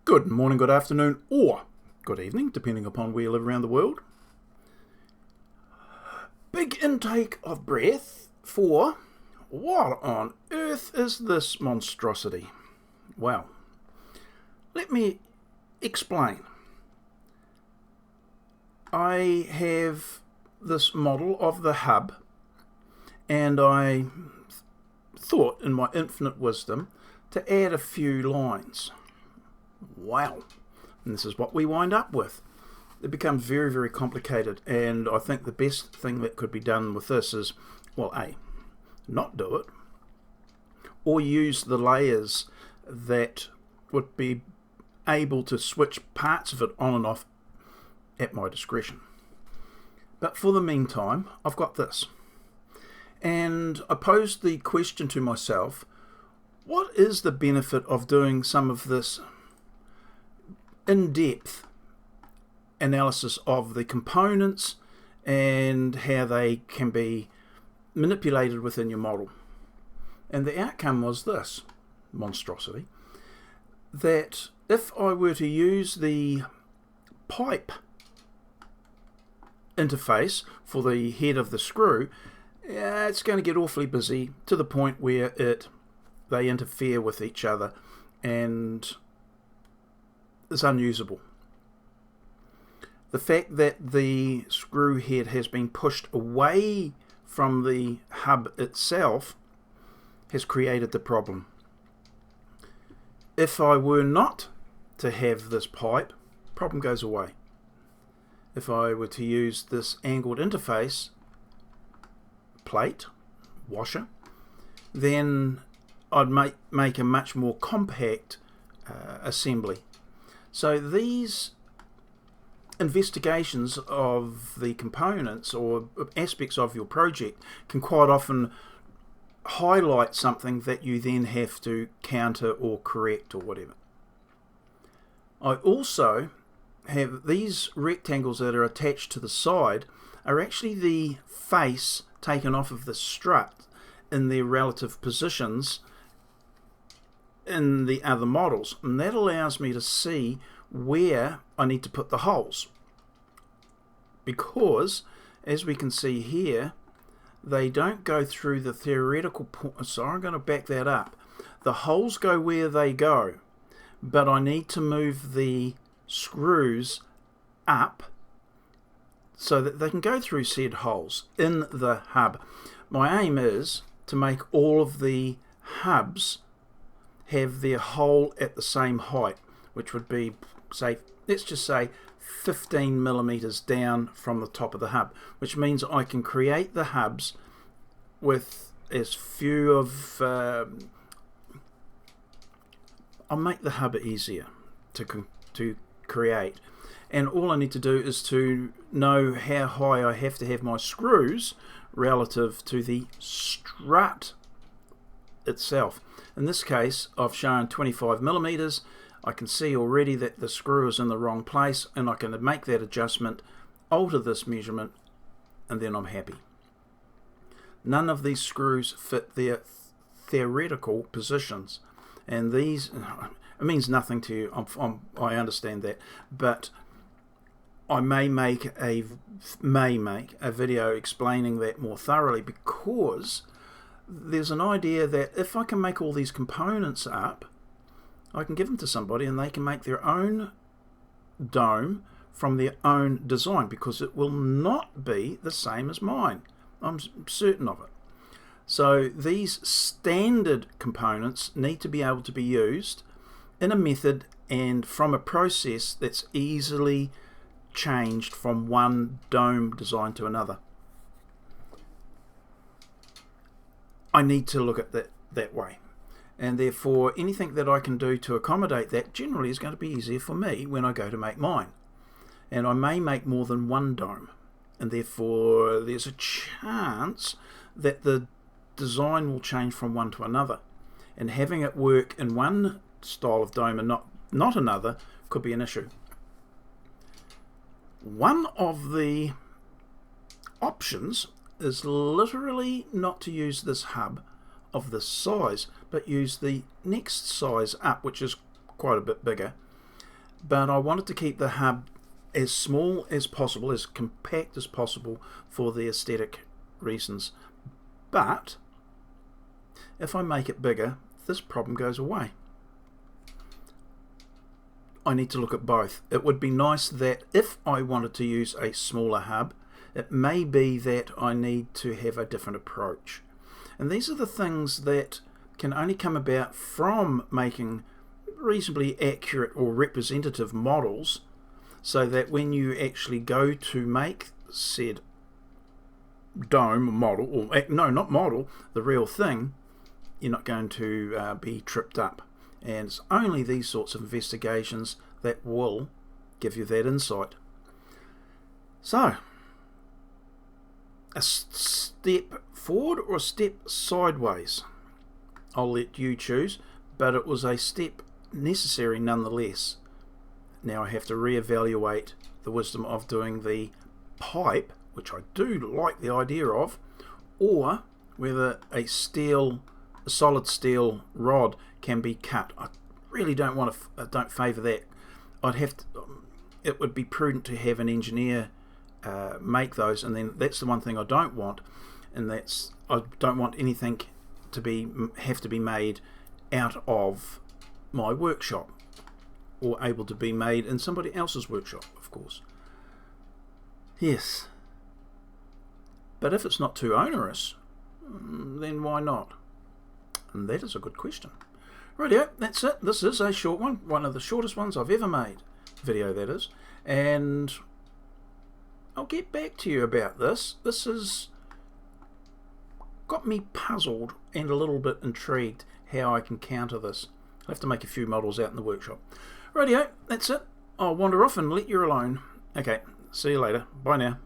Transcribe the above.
Good morning, good afternoon, or good evening, depending upon where you live around the world. Big intake of breath for what on earth is this monstrosity? Well, let me explain. I have this model of the hub, and I thought in my infinite wisdom to add a few lines. Wow, and this is what we wind up with. It becomes very, very complicated, and I think the best thing that could be done with this is, well, A, not do it, or use the layers that would be able to switch parts of it on and off at my discretion. But for the meantime, I've got this. And I posed the question to myself, what is the benefit of doing some of this in-depth analysis of the components and how they can be manipulated within your model? And the outcome was this monstrosity, that if I were to use the pipe interface for the head of the screw, it's going to get awfully busy to the point where they interfere with each other and is unusable. The fact that the screw head has been pushed away from the hub itself has created the problem. If I were not to have this pipe, problem goes away. If I were to use this angled interface plate, washer, then I'd make a much more compact assembly. So these investigations of the components or aspects of your project can quite often highlight something that you then have to counter or correct or whatever. I also have these rectangles that are attached to the side are actually the face taken off of the strut in their relative positions in the other models, and that allows me to see where I need to put the holes, because as we can see here, they don't go through the theoretical point. So I'm going to back that up. The holes go where they go, but I need to move the screws up so that they can go through said holes in the hub. My aim is to make all of the hubs have their hole at the same height, which would be, say, let's just say 15 millimeters down from the top of the hub, which means I can create the hubs with as few of I'll make the hub easier to create, and all I need to do is to know how high I have to have my screws relative to the strut itself. In this case, I've shown 25 millimeters. I can see already that the screw is in the wrong place, and I can make that adjustment, alter this measurement, and then I'm happy. None of these screws fit their theoretical positions, and these, it means nothing to you. I understand that, but I may make a video explaining that more thoroughly, because there's an idea that if I can make all these components up, I can give them to somebody and they can make their own dome from their own design, because it will not be the same as mine. I'm certain of it. So these standard components need to be able to be used in a method and from a process that's easily changed from one dome design to another. I need to look at that way, and therefore anything that I can do to accommodate that generally is going to be easier for me when I go to make mine. And I may make more than one dome, and therefore there's a chance that the design will change from one to another, and having it work in one style of dome and not another could be an issue. One of the options is literally not to use this hub of this size, but use the next size up, which is quite a bit bigger, but I wanted to keep the hub as small as possible, as compact as possible for the aesthetic reasons. But if I make it bigger, this problem goes away. I need to look at both. It would be nice that if I wanted to use a smaller hub, it may be that I need to have a different approach. And these are the things that can only come about from making reasonably accurate or representative models, so that when you actually go to make said dome model, or no, not model, the real thing, you're not going to be tripped up. And it's only these sorts of investigations that will give you that insight. So, a step forward or a step sideways? I'll let you choose, but it was a step necessary nonetheless. Now I have to reevaluate the wisdom of doing the pipe, which I do like the idea of, or whether a solid steel rod can be cut. I really don't favour that. It would be prudent to have an engineer make those, and then that's the one thing I don't want, and that's I don't want anything to have to be made out of my workshop, or able to be made in somebody else's workshop, of course. Yes, but if it's not too onerous, then why not? And that is a good question. Rightio, that's it. This is a short one of the shortest ones I've ever made, video that is, and I'll get back to you about this. This has got me puzzled and a little bit intrigued how I can counter this. I'll have to make a few models out in the workshop. Rightio, that's it. I'll wander off and let you alone. Okay, see you later. Bye now.